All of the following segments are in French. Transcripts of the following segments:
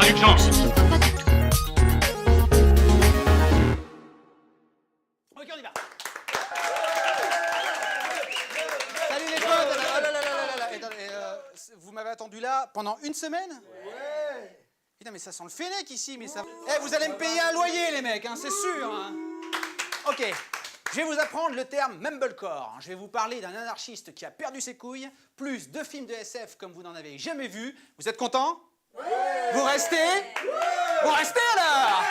à l'urgence. Ok, on y va. Salut les potes. Oh là là là là là. Attendez, vous m'avez attendu là pendant une semaine? Ouais. Putain, mais ça sent le fennec ici, mais ça... Eh, vous allez me payer un loyer, les mecs, hein, c'est sûr. Hein. Ok, je vais vous apprendre le terme mumblecore. Je vais vous parler d'un anarchiste qui a perdu ses couilles, plus 2 films de SF comme vous n'en avez jamais vu. Vous êtes contents? Ouais. Vous restez? Ouais. Vous restez alors?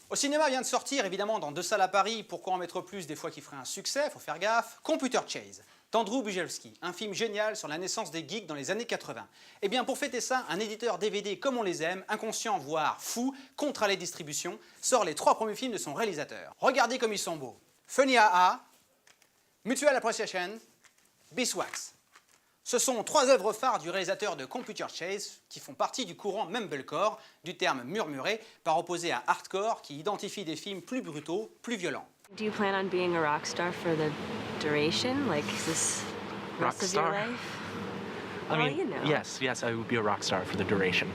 Au cinéma vient de sortir, évidemment, dans 2 salles à Paris, Pourquoi en mettre plus des fois qui ferait un succès, faut faire gaffe, Computer Chase, d'Andrew Bujalski, un film génial sur la naissance des geeks dans les années 80. Eh bien, pour fêter ça, un éditeur DVD comme on les aime, inconscient voire fou, contre les distributions, sort les 3 premiers films de son réalisateur. Regardez comme ils sont beaux. Funny A.A., Mutual Appreciation, Beeswax. Ce sont 3 œuvres phares du réalisateur de Computer Chase qui font partie du courant mumblecore, du terme murmuré, par opposé à hardcore qui identifie des films plus brutaux, plus violents. Do you plan on being a rock star for the duration? Like, is this the rest of your life? I mean, you know. yes, I would be a rock star for the duration.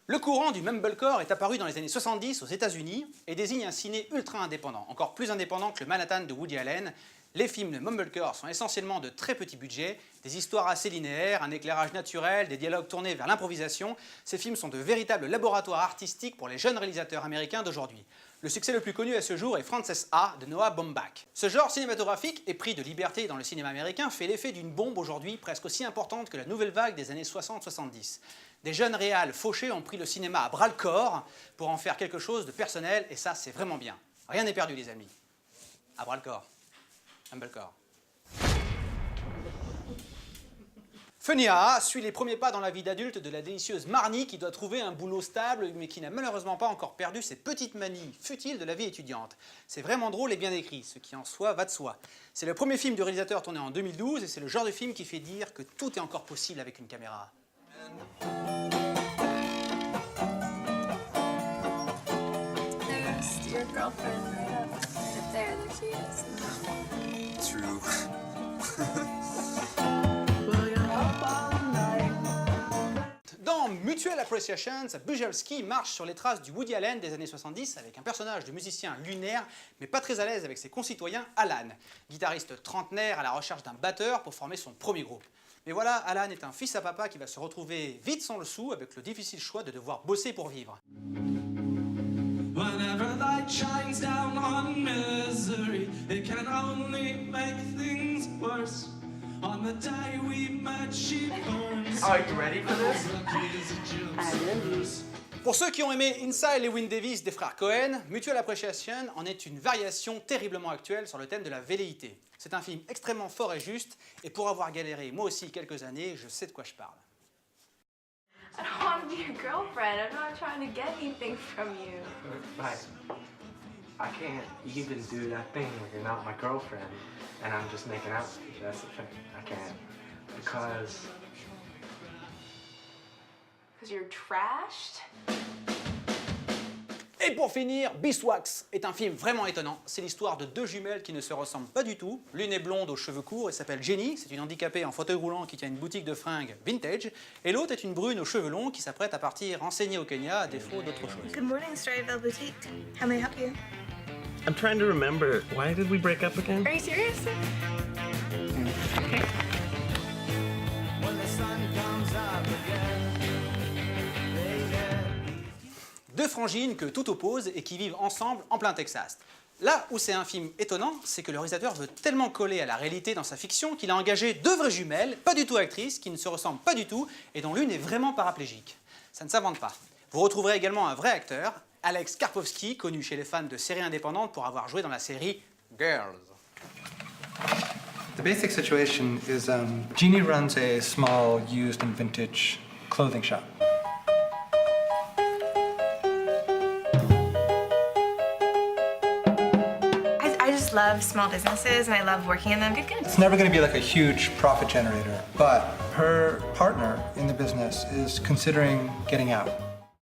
Le courant du mumblecore est apparu dans les années 70 aux États-Unis et désigne un ciné ultra indépendant, encore plus indépendant que le Manhattan de Woody Allen. Les films de mumblecore sont essentiellement de très petits budgets, des histoires assez linéaires, un éclairage naturel, des dialogues tournés vers l'improvisation. Ces films sont de véritables laboratoires artistiques pour les jeunes réalisateurs américains d'aujourd'hui. Le succès le plus connu à ce jour est Frances A. de Noah Baumbach. Ce genre cinématographique, épris de liberté dans le cinéma américain, fait l'effet d'une bombe aujourd'hui presque aussi importante que la nouvelle vague des années 60-70. Des jeunes réals fauchés ont pris le cinéma à bras-le-corps pour en faire quelque chose de personnel, et ça, c'est vraiment bien. Rien n'est perdu, les amis. À bras-le-corps. Mumblecore. Funny A.A. suit les premiers pas dans la vie d'adulte de la délicieuse Marnie qui doit trouver un boulot stable mais qui n'a malheureusement pas encore perdu ses petites manies futiles de la vie étudiante. C'est vraiment drôle et bien écrit, ce qui en soi va de soi. C'est le premier film du réalisateur tourné en 2012 et c'est le genre de film qui fait dire que tout est encore possible avec une caméra. There's your girlfriend right up there she is. True. Dans Mutual Appreciation, Bujalski marche sur les traces du Woody Allen des années 70 avec un personnage de musicien lunaire mais pas très à l'aise avec ses concitoyens, Alan, guitariste trentenaire à la recherche d'un batteur pour former son premier groupe. Mais voilà, Alan est un fils à papa qui va se retrouver vite sans le sou avec le difficile choix de devoir bosser pour vivre. Whenever light shines down on misery, it can only make things worse. On the day we met, she burns. Are you ready for this? Pour ceux qui ont aimé Inside Llewyn Davis des frères Cohen, Mutual Appreciation en est une variation terriblement actuelle sur le thème de la velléité. C'est un film extrêmement fort et juste, et pour avoir galéré moi aussi quelques années, je sais de quoi je parle. I don't want to be your girlfriend. I'm not trying to get anything from you. Right. I can't even do that thing when you're not my girlfriend and I'm just making out with you. That's the thing. I can't. Because you're trashed? Et pour finir, Beeswax est un film vraiment étonnant. C'est l'histoire de 2 jumelles qui ne se ressemblent pas du tout. L'une est blonde aux cheveux courts et s'appelle Jenny. C'est une handicapée en fauteuil roulant qui tient une boutique de fringues vintage. Et l'autre est une brune aux cheveux longs qui s'apprête à partir enseigner au Kenya à défaut d'autre chose. Good morning, Storyville Boutique. How may I help you? I'm trying to remember, why did we break up again? Are you serious? Okay. When the sun comes up again, baby. 2 frangines que tout oppose et qui vivent ensemble en plein Texas. Là où c'est un film étonnant, c'est que le réalisateur veut tellement coller à la réalité dans sa fiction qu'il a engagé 2 vraies jumelles, pas du tout actrices, qui ne se ressemblent pas du tout et dont l'une est vraiment paraplégique. Ça ne s'invente pas. Vous retrouverez également un vrai acteur, Alex Karpovsky, connu chez les fans de séries indépendantes pour avoir joué dans la série Girls. The basic situation is Jeannie runs a small used and vintage clothing shop. I just love small businesses and I love working in them. Good, good. It's never going to be like a huge profit generator, but her partner in the business is considering getting out.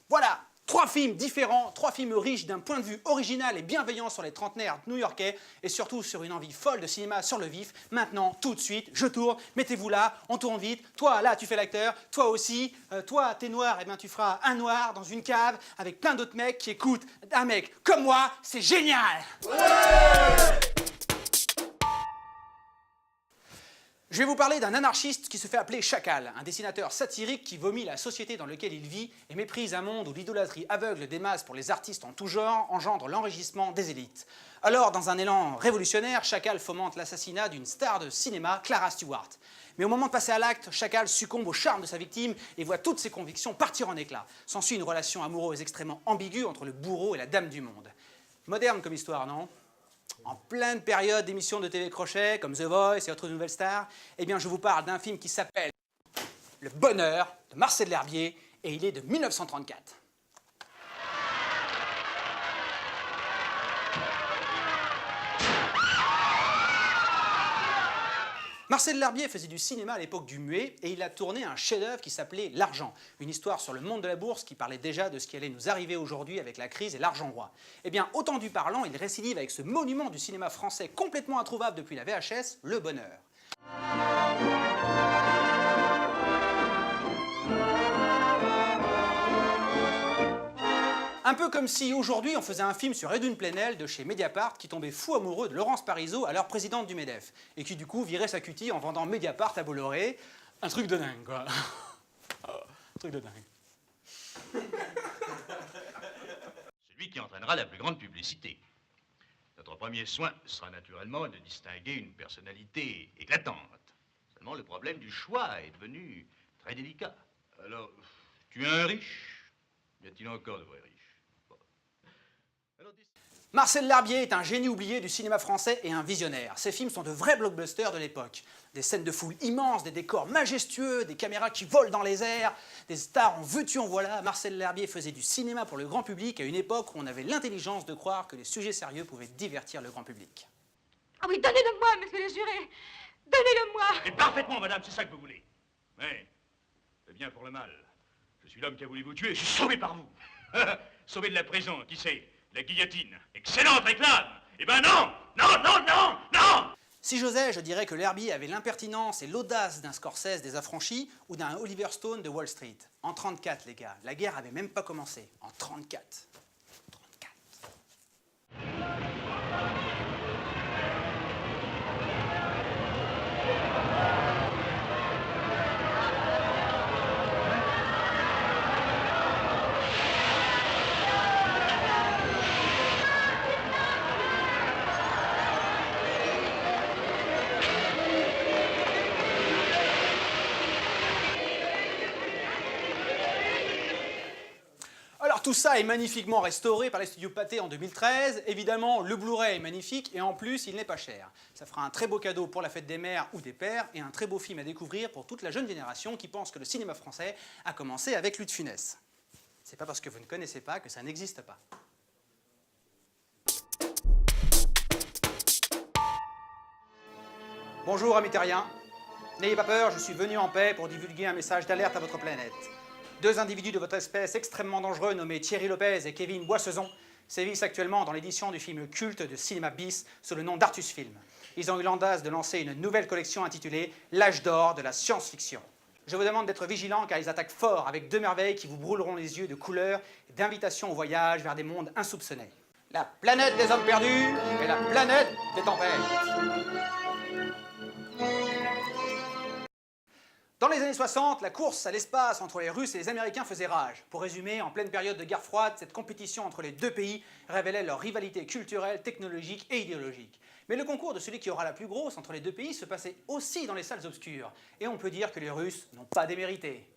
Voilà, 3 3 films différents, 3 films riches d'un point de vue original et bienveillant sur les trentenaires new-yorkais et surtout sur une envie folle de cinéma sur le vif. Maintenant, tout de suite, je tourne, mettez-vous là, on tourne vite. Toi, là, tu fais l'acteur, toi aussi. Toi, t'es noir, et bien tu feras un noir dans une cave avec plein d'autres mecs qui écoutent un mec comme moi. C'est génial! Je vais vous parler d'un anarchiste qui se fait appeler Chacal, un dessinateur satirique qui vomit la société dans laquelle il vit et méprise un monde où l'idolâtrie aveugle des masses pour les artistes en tout genre engendre l'enrichissement des élites. Alors, dans un élan révolutionnaire, Chacal fomente l'assassinat d'une star de cinéma, Clara Stewart. Mais au moment de passer à l'acte, Chacal succombe au charme de sa victime et voit toutes ses convictions partir en éclats. S'ensuit une relation amoureuse extrêmement ambiguë entre le bourreau et la dame du monde. Moderne comme histoire, non ? En pleine période d'émissions de TV crochet, comme The Voice et autres nouvelles stars, eh bien je vous parle d'un film qui s'appelle Le Bonheur, de Marcel L'Herbier, et il est de 1934. Marcel L'Herbier faisait du cinéma à l'époque du muet et il a tourné un chef-d'œuvre qui s'appelait L'Argent, une histoire sur le monde de la bourse qui parlait déjà de ce qui allait nous arriver aujourd'hui avec la crise et l'argent roi. Eh bien, au temps du parlant, il récidive avec ce monument du cinéma français complètement introuvable depuis la VHS, Le Bonheur. Un peu comme si aujourd'hui on faisait un film sur Edwin Plenel de chez Mediapart qui tombait fou amoureux de Laurence Parisot, alors présidente du MEDEF, et qui du coup virait sa cutie en vendant Mediapart à Bolloré. Un truc de dingue, quoi. Un truc de dingue. Celui qui entraînera la plus grande publicité. Notre premier soin sera naturellement de distinguer une personnalité éclatante. Seulement, le problème du choix est devenu très délicat. Alors, tu es un riche. Y a-t-il encore de vrais riches? Marcel L'Herbier est un génie oublié du cinéma français et un visionnaire. Ses films sont de vrais blockbusters de l'époque. Des scènes de foule immenses, des décors majestueux, des caméras qui volent dans les airs, des stars en veux-tu en voilà. Marcel L'Herbier faisait du cinéma pour le grand public à une époque où on avait l'intelligence de croire que les sujets sérieux pouvaient divertir le grand public. Ah oui, donnez-le-moi, monsieur le juré. Donnez-le-moi. Et parfaitement, madame, c'est ça que vous voulez. Mais, c'est bien pour le mal. Je suis l'homme qui a voulu vous tuer, je suis sauvé par vous. Sauvé de la prison, qui sait? La guillotine. Excellente réclame. Eh ben non. Si j'osais, je dirais que L'Herbier avait l'impertinence et l'audace d'un Scorsese des Affranchis ou d'un Oliver Stone de Wall Street. En 34, les gars, la guerre avait même pas commencé. En 34. Alors tout ça est magnifiquement restauré par les studios Pathé en 2013. Évidemment, le Blu-ray est magnifique et en plus, il n'est pas cher. Ça fera un très beau cadeau pour la fête des mères ou des pères et un très beau film à découvrir pour toute la jeune génération qui pense que le cinéma français a commencé avec Louis de Funès. C'est pas parce que vous ne connaissez pas que ça n'existe pas. Bonjour amis terriens. N'ayez pas peur, je suis venu en paix pour divulguer un message d'alerte à votre planète. 2 individus de votre espèce extrêmement dangereux nommés Thierry Lopez et Kevin Boissezon sévissent actuellement dans l'édition du film culte de Cinéma Bis sous le nom d'Artus Film. Ils ont eu l'audace de lancer une nouvelle collection intitulée L'âge d'or de la science-fiction. Je vous demande d'être vigilants car ils attaquent fort avec 2 merveilles qui vous brûleront les yeux de couleurs et d'invitations au voyage vers des mondes insoupçonnés. La planète des hommes perdus et la planète des tempêtes. Dans les années 60, la course à l'espace entre les Russes et les Américains faisait rage. Pour résumer, en pleine période de guerre froide, cette compétition entre les 2 pays révélait leur rivalité culturelle, technologique et idéologique. Mais le concours de celui qui aura la plus grosse entre les 2 pays se passait aussi dans les salles obscures. Et on peut dire que les Russes n'ont pas démérité.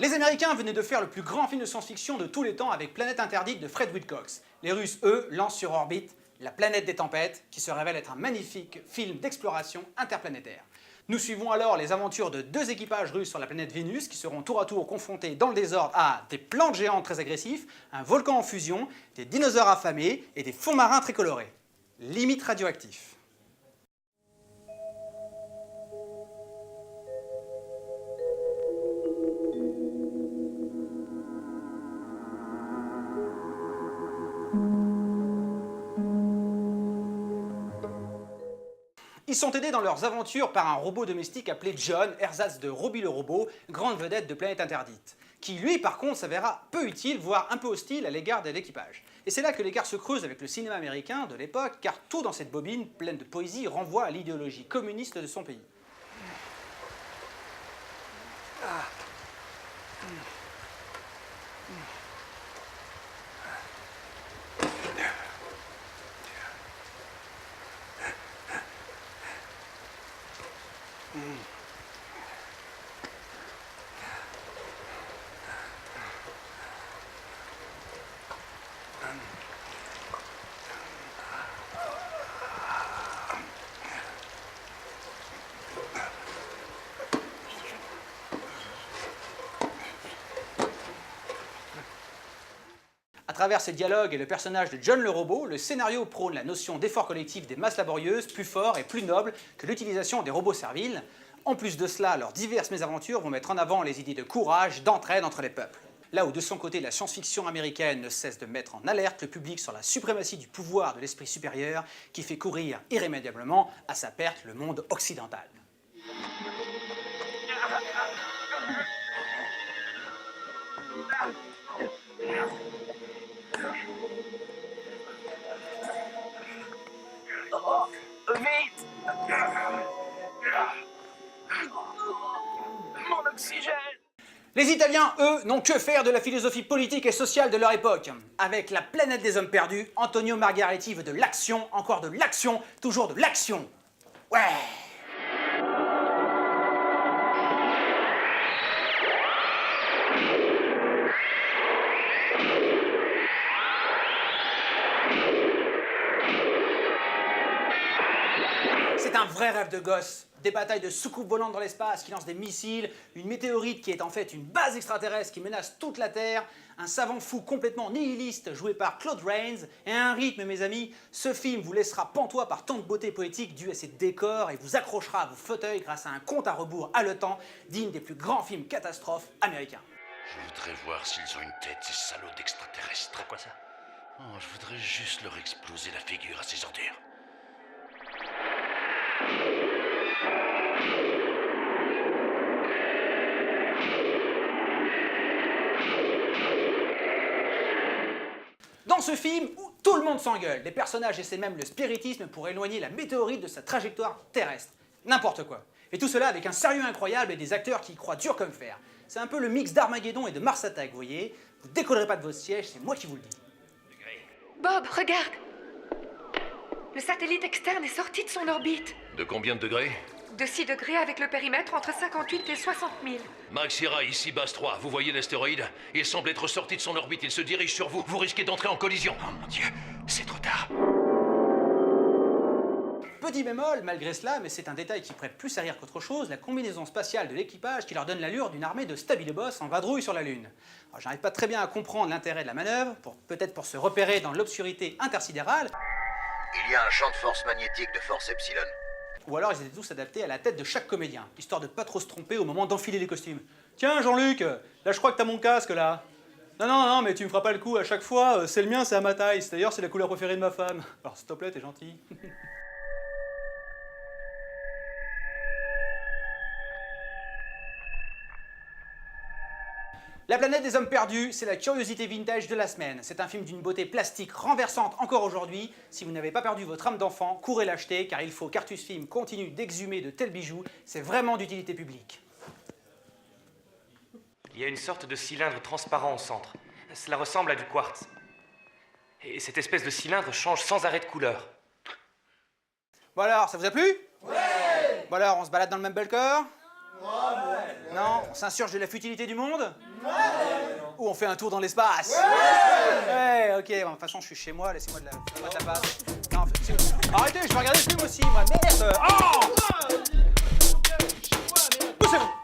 Les Américains venaient de faire le plus grand film de science-fiction de tous les temps avec Planète Interdite de Fred Wilcox. Les Russes, eux, lancent sur orbite La planète des tempêtes, qui se révèle être un magnifique film d'exploration interplanétaire. Nous suivons alors les aventures de deux équipages russes sur la planète Vénus qui seront tour à tour confrontés dans le désordre à des plantes géantes très agressifs, un volcan en fusion, des dinosaures affamés et des fonds marins très colorés. Limite radioactif. Ils sont aidés dans leurs aventures par un robot domestique appelé John, ersatz de Robbie le robot, grande vedette de Planète Interdite, qui lui par contre s'avéra peu utile, voire un peu hostile à l'égard de l'équipage. Et c'est là que l'écart se creuse avec le cinéma américain de l'époque, car tout dans cette bobine pleine de poésie renvoie à l'idéologie communiste de son pays. À travers ces dialogues et le personnage de John le robot, le scénario prône la notion d'effort collectif des masses laborieuses plus fort et plus noble que l'utilisation des robots serviles. En plus de cela, leurs diverses mésaventures vont mettre en avant les idées de courage, d'entraide entre les peuples. Là où de son côté la science-fiction américaine ne cesse de mettre en alerte le public sur la suprématie du pouvoir de l'esprit supérieur qui fait courir irrémédiablement à sa perte le monde occidental. Vite! Mon oxygène! Les Italiens, eux, n'ont que faire de la philosophie politique et sociale de leur époque. Avec La planète des hommes perdus, Antonio Margheriti veut de l'action, encore de l'action, toujours de l'action. Ouais! C'est un vrai rêve de gosse. Des batailles de soucoupes volantes dans l'espace qui lancent des missiles, une météorite qui est en fait une base extraterrestre qui menace toute la Terre, un savant fou complètement nihiliste joué par Claude Rains, et un rythme, mes amis, ce film vous laissera pantois par tant de beauté poétique due à ses décors et vous accrochera à vos fauteuils grâce à un compte à rebours haletant digne des plus grands films catastrophes américains. Je voudrais voir s'ils ont une tête, ces salauds d'extraterrestres. Pourquoi ça? Oh, je voudrais juste leur exploser la figure à ces ordures. Dans ce film où tout le monde s'engueule, les personnages essaient même le spiritisme pour éloigner la météorite de sa trajectoire terrestre. N'importe quoi. Et tout cela avec un sérieux incroyable et des acteurs qui y croient dur comme fer. C'est un peu le mix d'Armageddon et de Mars Attack, vous voyez. Vous décollerez pas de votre siège, c'est moi qui vous le dis. Bob, regarde! Le satellite externe est sorti de son orbite. De combien de degrés? De 6 degrés avec le périmètre entre 58 et 60 000. Max Ira, ici base 3. Vous voyez l'astéroïde? Il semble être sorti de son orbite. Il se dirige sur vous. Vous risquez d'entrer en collision. Oh mon Dieu, c'est trop tard. Petit bémol, malgré cela, mais c'est un détail qui prête plus à rire qu'autre chose, la combinaison spatiale de l'équipage qui leur donne l'allure d'une armée de stabiloboss en vadrouille sur la Lune. Alors, j'arrive pas très bien à comprendre l'intérêt de la manœuvre, peut-être pour se repérer dans l'obscurité intersidérale. Il y a un champ de force magnétique de force epsilon. Ou alors ils étaient tous adaptés à la tête de chaque comédien, histoire de pas trop se tromper au moment d'enfiler les costumes. Tiens Jean-Luc, là je crois que t'as mon casque là. Non, mais tu me feras pas le coup à chaque fois, c'est le mien, c'est à ma taille. D'ailleurs c'est la couleur préférée de ma femme. Alors s'il te plaît, t'es gentil. La planète des hommes perdus, c'est la curiosité vintage de la semaine. C'est un film d'une beauté plastique renversante encore aujourd'hui. Si vous n'avez pas perdu votre âme d'enfant, courez l'acheter car il faut qu'Artus Film continue d'exhumer de tels bijoux. C'est vraiment d'utilité publique. Il y a une sorte de cylindre transparent au centre. Cela ressemble à du quartz. Et cette espèce de cylindre change sans arrêt de couleur. Bon alors, ça vous a plu? Ouais! Bon alors, on se balade dans le Mumblecore? Ouais! Non? On s'insurge de la futilité du monde? Ouais! Ou on fait un tour dans l'espace? Ouais! Ouais, ok, bon, de toute façon, je suis chez moi, laissez-moi de la tabasse. Non, arrêtez, je vais regarder le film aussi, moi, merde! Oh! Poussez-vous.